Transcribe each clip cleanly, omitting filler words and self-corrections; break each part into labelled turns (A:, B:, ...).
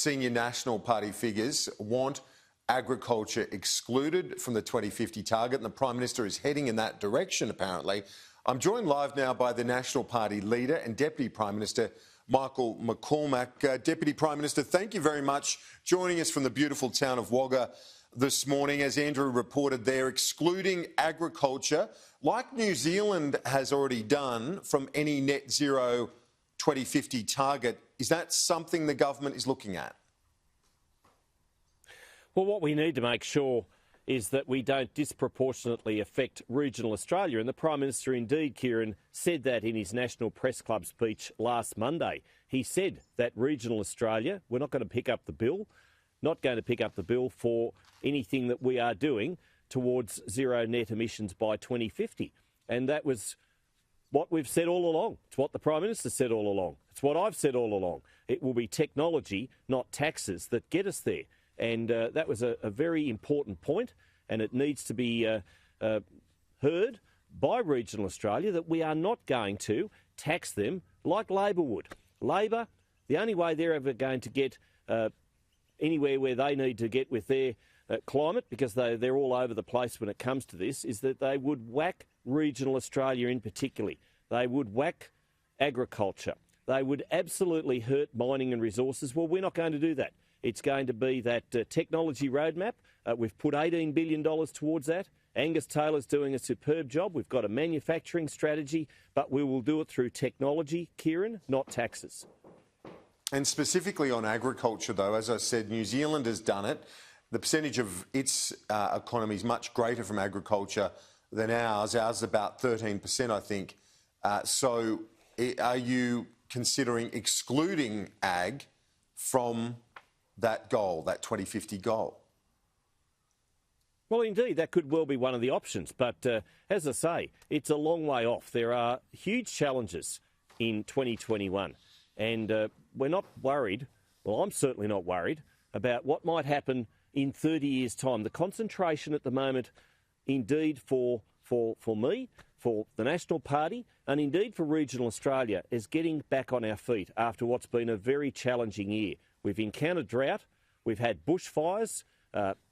A: senior National Party figures want agriculture excluded from the 2050 target, and the Prime Minister is heading in that direction, apparently. I'm joined live now by the National Party leader and Deputy Prime Minister Michael McCormack. Deputy Prime Minister, thank you very much joining us from the beautiful town of Wagga this morning. As Andrew reported, they're excluding agriculture, like New Zealand has already done, from any net zero 2050 target. Is that something the government is looking at?
B: Well, what we need to make sure is that we don't disproportionately affect regional Australia. And the Prime Minister indeed, Kieran, said that in his National Press Club speech last Monday. He said that regional Australia, we're not going to pick up the bill, for anything that we are doing towards zero net emissions by 2050. And that was what we've said all along. It's what the Prime Minister said all along. It's what I've said all along. It will be technology, not taxes, that get us there. And that was a very important point, and it needs to be heard by regional Australia that we are not going to tax them like Labor would. Labor, the only way they're ever going to get anywhere where they need to get with their climate, because they're all over the place when it comes to this, is that they would whack regional Australia in particular. They would whack agriculture. They would absolutely hurt mining and resources. Well, we're not going to do that. It's going to be that technology roadmap. We've put $18 billion towards that. Angus Taylor's doing a superb job. We've got a manufacturing strategy, but we will do it through technology, Kieran, not taxes.
A: And specifically on agriculture, though, as I said, New Zealand has done it. The percentage of its economy is much greater from agriculture than ours. Ours is about 13%, I think. So are you considering excluding ag from that goal, that 2050 goal?
B: Well, indeed, that could well be one of the options. But as I say, it's a long way off. There are huge challenges in 2021. And we're not worried, well, I'm certainly not worried, about what might happen in 30 years' time. The concentration at the moment, indeed, for me, for the National Party, and indeed for regional Australia, is getting back on our feet after what's been a very challenging year. We've encountered drought, we've had bushfires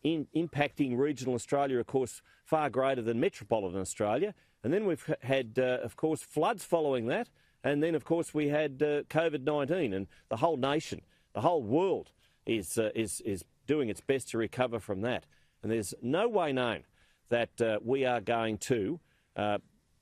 B: impacting regional Australia, of course, far greater than metropolitan Australia. And then we've had, of course, floods following that. And then, of course, we had COVID-19, and the whole nation, the whole world is doing its best to recover from that. And there's no way known that we are going to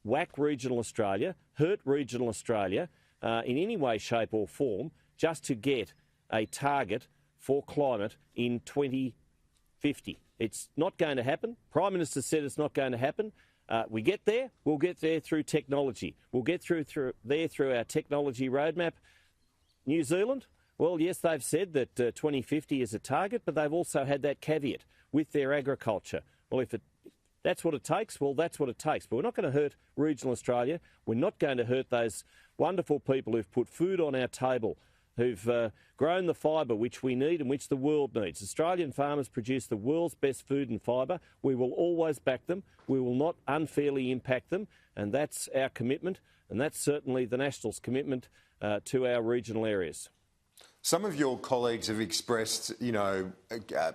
B: whack regional Australia, hurt regional Australia in any way, shape or form, just to get a target for climate in 2050. It's not going to happen. Prime Minister said it's not going to happen. We get there, we'll get there through technology. We'll get through our technology roadmap. New Zealand, well, yes, they've said that 2050 is a target, but they've also had that caveat with their agriculture. Well, if that's what it takes, well, that's what it takes. But we're not going to hurt regional Australia. We're not going to hurt those wonderful people who've put food on our table, who've grown the fibre which we need and which the world needs. Australian farmers produce the world's best food and fibre. We will always back them. We will not unfairly impact them, and that's our commitment, and that's certainly the Nationals' commitment to our regional areas.
A: Some of your colleagues have expressed,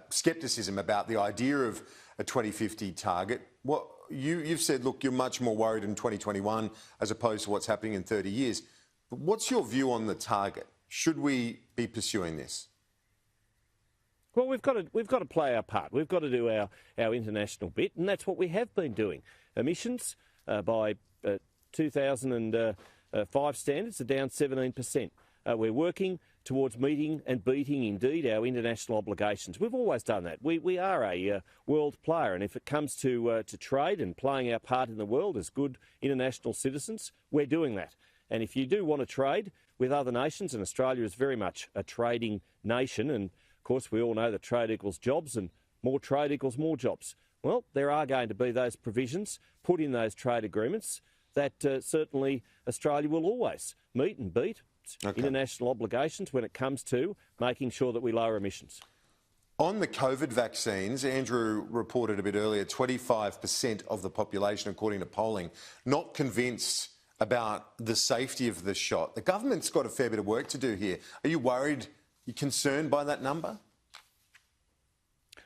A: scepticism about the idea of a 2050 target. You've said, look, you're much more worried in 2021 as opposed to what's happening in 30 years. But what's your view on the target? Should we be pursuing this?
B: Well, we've got to play our part. We've got to do our international bit, and that's what we have been doing. Emissions by 2005 standards are down 17%. We're working towards meeting and beating, indeed, our international obligations. We've always done that. We are a world player, and if it comes to trade and playing our part in the world as good international citizens, we're doing that. And if you do want to trade with other nations, and Australia is very much a trading nation, and of course we all know that trade equals jobs and more trade equals more jobs. Well, there are going to be those provisions put in those trade agreements that certainly Australia will always meet and beat international obligations when it comes to making sure that we lower emissions.
A: On the COVID vaccines, Andrew reported a bit earlier, 25% of the population, according to polling, not convinced about the safety of the shot. The government's got a fair bit of work to do here. Are you worried You concerned by that number?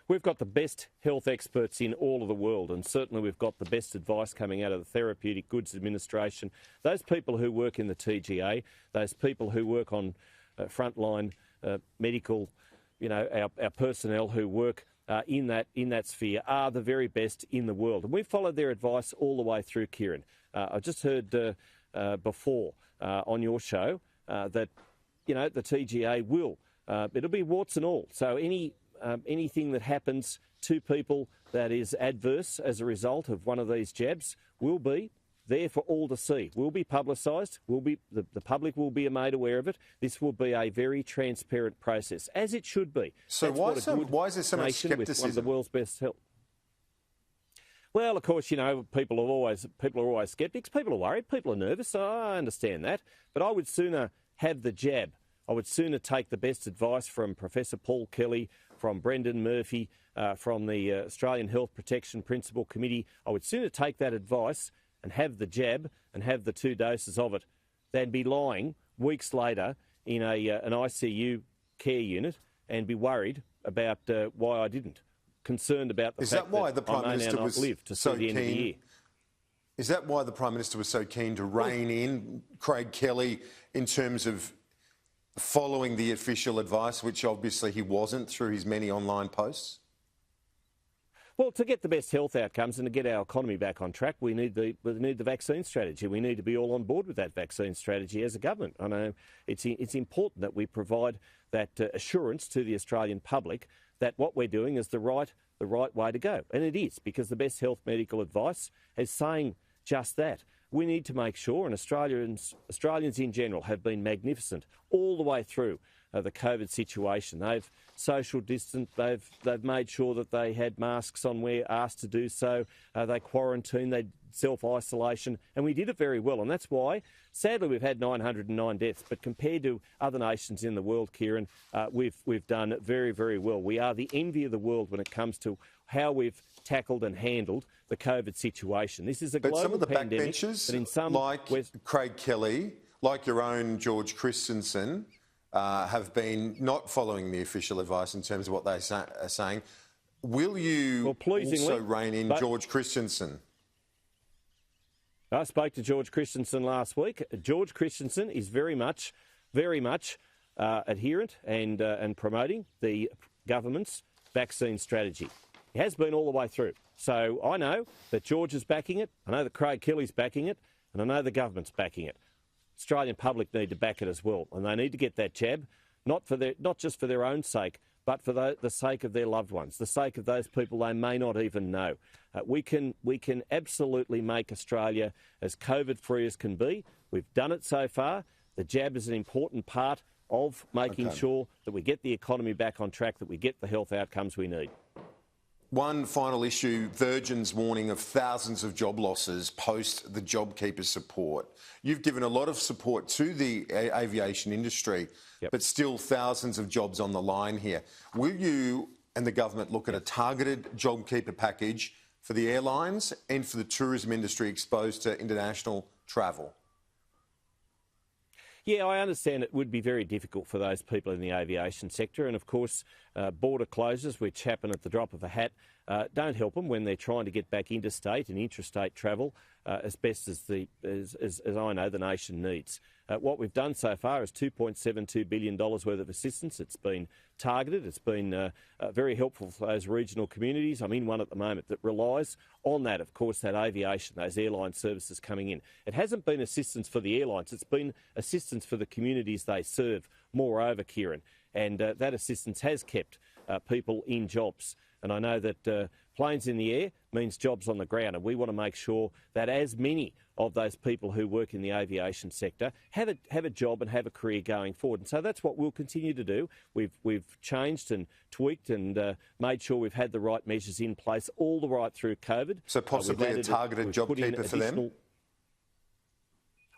B: We've got the best health experts in all of the world, and certainly we've got the best advice coming out of the Therapeutic Goods Administration. Those people who work in the TGA, those people who work on frontline medical, our personnel who work in that sphere are the very best in the world. And we've followed their advice all the way through, Kieran. I just heard before on your show that, the TGA will, it'll be warts and all. So anything that happens to people that is adverse as a result of one of these jabs will be there for all to see. Will be publicised. The public will be made aware of it. This will be a very transparent process, as it should be.
A: So why is there so much scepticism?
B: With one of the world's best health. Well, of course, people are always sceptics. People are worried. People are nervous. So I understand that. But I would sooner have the jab. I would sooner take the best advice from Professor Paul Kelly, from Brendan Murphy, from the Australian Health Protection Principal Committee. I would sooner take that advice and have the jab and have the 2 doses of it than be lying weeks later in an ICU care unit and be worried about why I didn't. Concerned about the fact that I may now not live to see the end of the year.
A: Is that why the Prime Minister was so keen to rein in Craig Kelly in terms of following the official advice, which obviously he wasn't through his many online posts?
B: Well, to get the best health outcomes and to get our economy back on track, we need the vaccine strategy. We need to be all on board with that vaccine strategy as a government. I know it's important that we provide that assurance to the Australian public that what we're doing is the right way to go. And it is, because the best health medical advice is saying just that. We need to make sure, and Australians in general have been magnificent all the way through the COVID situation. They've social distanced, they've made sure that they had masks on where asked to do so, they quarantined, they self-isolation, and we did it very well. And that's why, sadly, we've had 909 deaths, but compared to other nations in the world, Kieran, we've done very, very well. We are the envy of the world when it comes to how we've tackled and handled the COVID situation. This is a global
A: pandemic. But some of the backbenchers, like Craig Kelly, like your own George Christensen, have been not following the official advice in terms of what they are saying. Will you also rein in George Christensen?
B: I spoke to George Christensen last week. George Christensen is very much adherent and promoting the government's vaccine strategy. He has been all the way through. So I know that George is backing it, I know that Craig Kelly's backing it, and I know the government's backing it. Australian public need to back it as well, and they need to get that jab, not just for their own sake, but for the sake of their loved ones, the sake of those people they may not even know. We can absolutely make Australia as COVID-free as can be. We've done it so far. The jab is an important part of making sure that we get the economy back on track, that we get the health outcomes we need.
A: One final issue, Virgin's warning of thousands of job losses post the JobKeeper support. You've given a lot of support to the aviation industry, but still thousands of jobs on the line here. Will you and the government look at a targeted JobKeeper package for the airlines and for the tourism industry exposed to international travel?
B: Yeah, I understand it would be very difficult for those people in the aviation sector. And, of course, border closures, which happen at the drop of a hat, don't help them when they're trying to get back interstate and intrastate travel as best as I know the nation needs. What we've done so far is $2.72 billion worth of assistance. It's been targeted. It's been very helpful for those regional communities. I'm in one at the moment that relies on that, of course, that aviation, those airline services coming in. It hasn't been assistance for the airlines. It's been assistance for the communities they serve, moreover, Kieran. And that assistance has kept people in jobs. And I know that planes in the air means jobs on the ground, and we want to make sure that as many of those people who work in the aviation sector have a job and have a career going forward. And so that's what we'll continue to do. We've changed and tweaked and made sure we've had the right measures in place all the right through COVID.
A: So possibly a targeted JobKeeper for them?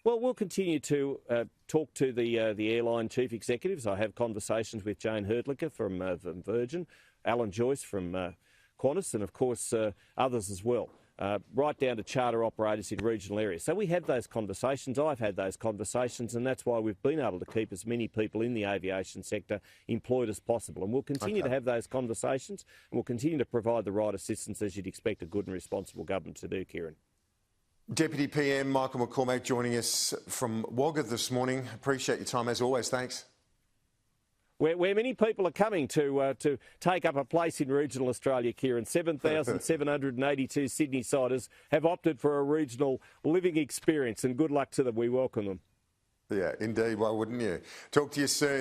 B: Well, we'll continue to talk to the airline chief executives. I have conversations with Jane Herdlicker from Virgin, Alan Joyce from Qantas, and of course others as well. right down to charter operators in regional areas. So we have those conversations. I've had those conversations, and that's why we've been able to keep as many people in the aviation sector employed as possible. And we'll continue to have those conversations, and we'll continue to provide the right assistance as you'd expect a good and responsible government to do, Kieran.
A: Deputy PM Michael McCormack joining us from Wagga this morning. Appreciate your time as always. Thanks.
B: Where many people are coming to take up a place in regional Australia, Kieran. 7,782 Sydney-siders have opted for a regional living experience, and good luck to them. We welcome them.
A: Yeah, indeed. Why wouldn't you? Talk to you soon.